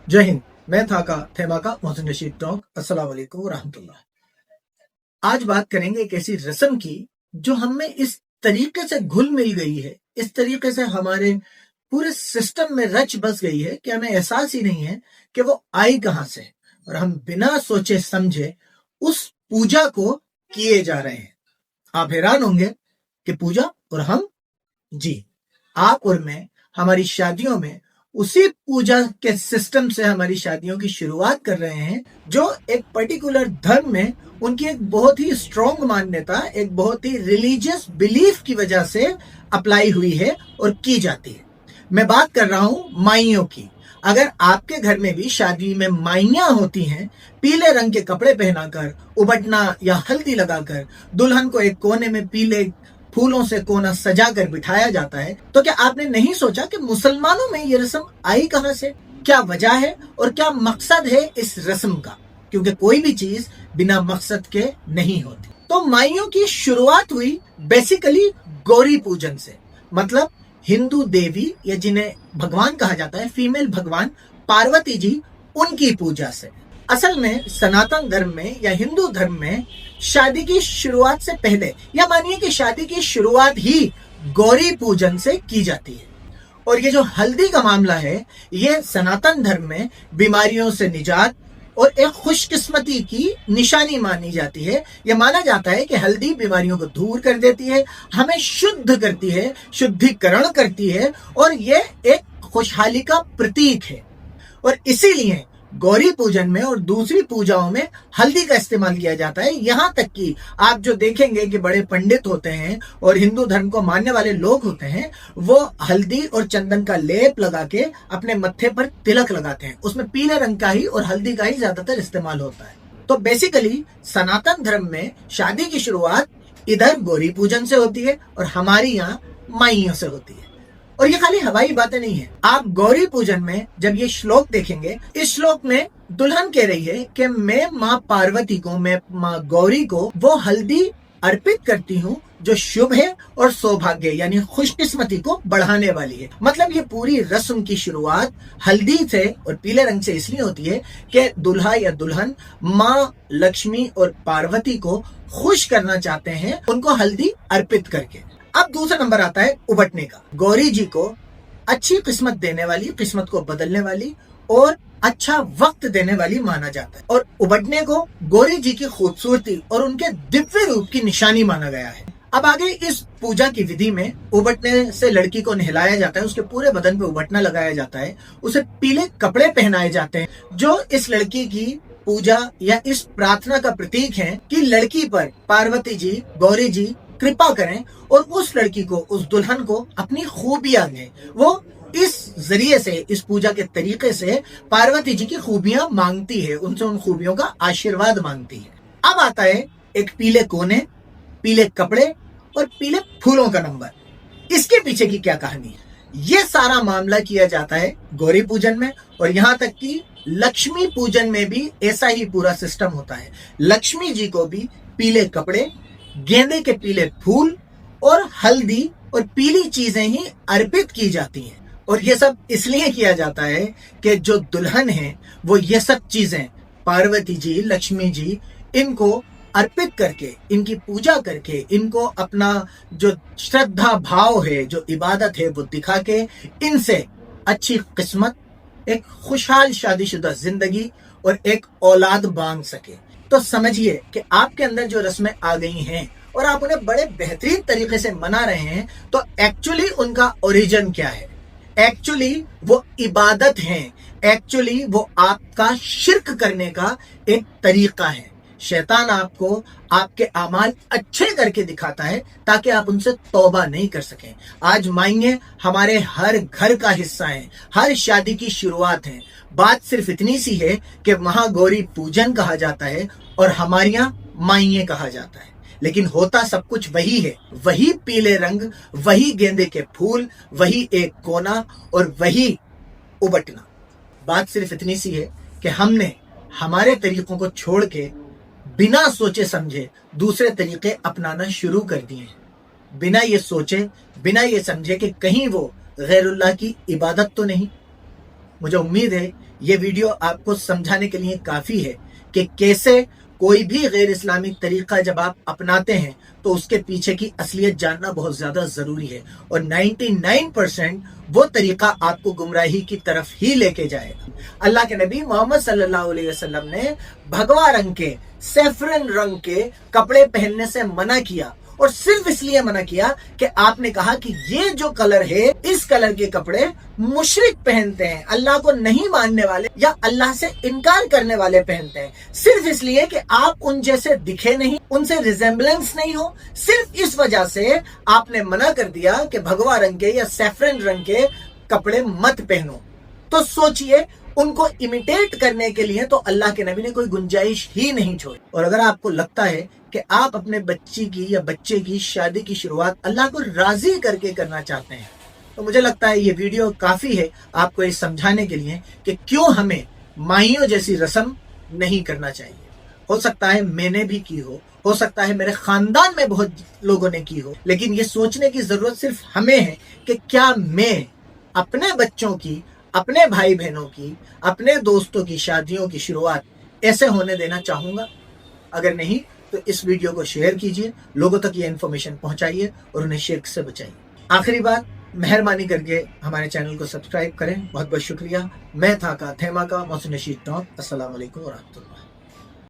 जय हिंद। मैं था का थेमा का मोहसिन रशीद टॉक। अस्सलाम वालेकुम व रहमतुल्लाह। आज बात करेंगे एक ऐसी रस्म की जो हमें इस तरीके से घुल मिल गई है, इस तरीके से हमारे पूरे सिस्टम में रच बस गई है कि हमें एहसास ही नहीं है कि वो आई कहां से, और हम बिना सोचे समझे उस पूजा को किए जा रहे हैं। आप हैरान होंगे कि पूजा और हम, जी, आप और मैं हमारी शादियों में उसी पूजा के सिस्टम से हमारी शादियों की शुरुआत कर रहे हैं जो एक पर्टिकुलर धर्म में उनकी एक बहुत ही स्ट्रॉन्ग मान्यता, एक बहुत ही रिलीजियस बिलीफ की वजह से अप्लाई हुई है और की जाती है। मैं बात कर रहा हूं माइयों की। अगर आपके घर में भी शादी में माइयां होती हैं, पीले रंग के कपड़े पहनाकर, उबटना या हल्दी लगाकर दुल्हन को एक कोने में पीले फूलों से कोना सजा कर बिठाया जाता है, तो क्या आपने नहीं सोचा कि मुसलमानों में ये रस्म आई कहां से, क्या वजह है और क्या मकसद है इस रस्म का? क्योंकि कोई भी चीज बिना मकसद के नहीं होती। तो माइयों की शुरुआत हुई बेसिकली गौरी पूजन से, मतलब हिंदू देवी या जिन्हें भगवान कहा जाता है, फीमेल भगवान पार्वती जी, उनकी पूजा से। असल में सनातन धर्म में या हिंदू धर्म में शादी की शुरुआत से पहले, या मानिए कि शादी की शुरुआत ही गौरी पूजन से की जाती है। और ये जो हल्दी का मामला है, ये सनातन धर्म में बीमारियों से निजात और एक खुशकिस्मती की निशानी मानी जाती है। यह माना जाता है कि हल्दी बीमारियों को दूर कर देती है, हमें शुद्ध करती है, शुद्धिकरण करती है, और ये एक खुशहाली का प्रतीक है। और इसीलिए गौरी पूजन में और दूसरी पूजाओं में हल्दी का इस्तेमाल किया जाता है। यहां तक कि आप जो देखेंगे कि बड़े पंडित होते हैं और हिंदू धर्म को मानने वाले लोग होते हैं, वो हल्दी और चंदन का लेप लगा के अपने मत्थे पर तिलक लगाते हैं। उसमें पीले रंग का ही और हल्दी का ही ज्यादातर इस्तेमाल होता है। तो बेसिकली सनातन धर्म में शादी की शुरुआत इधर गौरी पूजन से होती है और हमारी यहाँ माइयों से होती है। और ये खाली हवाई बातें नहीं है। आप गौरी पूजन में जब ये श्लोक देखेंगे, इस श्लोक में दुल्हन कह रही है कि मैं माँ पार्वती को, मैं माँ गौरी को वो हल्दी अर्पित करती हूँ जो शुभ है और सौभाग्य यानी खुशकिस्मती को बढ़ाने वाली है। मतलब ये पूरी रस्म की शुरुआत हल्दी से और पीले रंग से इसलिए होती है कि दुल्हा या दुल्हन माँ लक्ष्मी और पार्वती को खुश करना चाहते हैं, उनको हल्दी अर्पित करके। अब दूसरा नंबर आता है उबटने का। गौरी जी को अच्छी किस्मत देने वाली, किस्मत को बदलने वाली और अच्छा वक्त देने वाली माना जाता है। और उबटने को गौरी जी की खूबसूरती और उनके दिव्य रूप की निशानी माना गया है। अब आगे इस पूजा की विधि में उबटने से लड़की को नहलाया जाता है, उसके पूरे बदन पे उबटना लगाया जाता है, उसे पीले कपड़े पहनाए जाते हैं जो इस लड़की की पूजा या इस प्रार्थना का प्रतीक है कि लड़की पर पार्वती जी, गौरी जी कृपा करें और उस लड़की को, उस दुल्हन को अपनी खूबियां दें। वो इस जरिए से, इस पूजा के तरीके से पार्वती जी की खूबियां मांगती है, उनसे उन खूबियों का आशीर्वाद मांगती है। अब आता है एक पीले कोने, पीले कपड़े और पीले फूलों का नंबर। इसके पीछे की क्या कहानी है? ये सारा मामला किया जाता है गौरी पूजन में, और यहाँ तक कि लक्ष्मी पूजन में भी ऐसा ही पूरा सिस्टम होता है। लक्ष्मी जी को भी पीले कपड़े, गेंदे के पीले फूल और हल्दी और पीली चीजें ही अर्पित की जाती हैं। और ये सब इसलिए किया जाता है कि जो दुल्हन है वो ये सब चीजें पार्वती जी, लक्ष्मी जी, इनको अर्पित करके, इनकी पूजा करके, इनको अपना जो श्रद्धा भाव है, जो इबादत है, वो दिखा के इनसे अच्छी किस्मत, एक खुशहाल शादीशुदा जिंदगी और एक औलाद मांग सके। तो समझिए कि आपके अंदर जो रस्में आ गई हैं और आप उन्हें बड़े बेहतरीन तरीके से मना रहे हैं, तो एक्चुअली उनका ओरिजिन क्या है? एक्चुअली वो इबादत है, एक्चुअली वो आपका शिर्क करने का एक तरीका है। शैतान आपको आपके अमाल अच्छे करके दिखाता है ताकि आप उनसे तौबा नहीं कर सकें। आज माइये हमारे हर घर का हिस्सा है, हर शादी की शुरुआत है। बात सिर्फ इतनी सी है कि वहां गौरी पूजन कहा जाता है और हमारे यहाँ माइये कहा जाता है, लेकिन होता सब कुछ वही है। वही पीले रंग, वही गेंदे के फूल, वही एक कोना और वही उबटना। बात सिर्फ इतनी सी है कि हमने हमारे तरीकों को छोड़ के बिना सोचे समझे दूसरे तरीके अपनाना शुरू कर दिए हैं। बिना ये सोचे, बिना ये समझे कि कहीं वो गैरुल्लाह की इबादत तो नहीं। मुझे उम्मीद है ये वीडियो आपको समझाने के लिए काफी है कि कैसे कोई भी गैर इस्लामिक तरीका जब आप अपनाते हैं तो उसके पीछे की असलियत जानना बहुत ज्यादा जरूरी है। और 99% वो तरीका आपको गुमराही की तरफ ही लेके जाएगा। अल्लाह के नबी मोहम्मद सल्लल्लाहु अलैहि वसल्लम ने भगवा रंग के, सैफरन रंग के कपड़े पहनने से मना किया, और सिर्फ इसलिए मना किया कि आपने कहा कि ये जो कलर है, इस कलर के कपड़े मुशरिक पहनते हैं, अल्लाह को नहीं मानने वाले या अल्लाह से इनकार करने वाले पहनते हैं। सिर्फ इसलिए कि आप उन जैसे दिखे नहीं, उनसे रिजेम्बलेंस नहीं हो, सिर्फ इस वजह से आपने मना कर दिया कि भगवा रंग के या सैफरन रंग के कपड़े मत पहनो। तो सोचिए, उनको इमिटेट करने के लिए तो अल्लाह के नबी ने कोई गुंजाइश ही नहीं छोड़ी। और अगर आपको लगता है कि आप अपने बच्ची की या बच्चे की शादी की शुरुआत अल्लाह को राजी करके करना चाहते हैं, तो मुझे लगता है ये वीडियो काफी है आपको ये समझाने के लिए कि क्यों हमें माइयों जैसी रस्म नहीं करना चाहिए। हो सकता है मैंने भी की हो सकता है मेरे खानदान में बहुत लोगों ने की हो, लेकिन ये सोचने की जरूरत सिर्फ हमें है कि क्या मैं अपने बच्चों की, अपने भाई बहनों की, अपने दोस्तों की शादियों की शुरुआत ऐसे होने देना चाहूंगा। अगर नहीं तो इस वीडियो को शेयर कीजिए, लोगों तक ये इन्फॉर्मेशन पहुंचाइए और उन्हें शिर्क से बचाइए। आखिरी बात, मेहरबानी करके हमारे चैनल को सब्सक्राइब करें। बहुत बहुत शुक्रिया। मैं था का थेमा का मोहसिन रशीद टॉक। अस्सलाम वालेकुम व रहमतुल्लाह।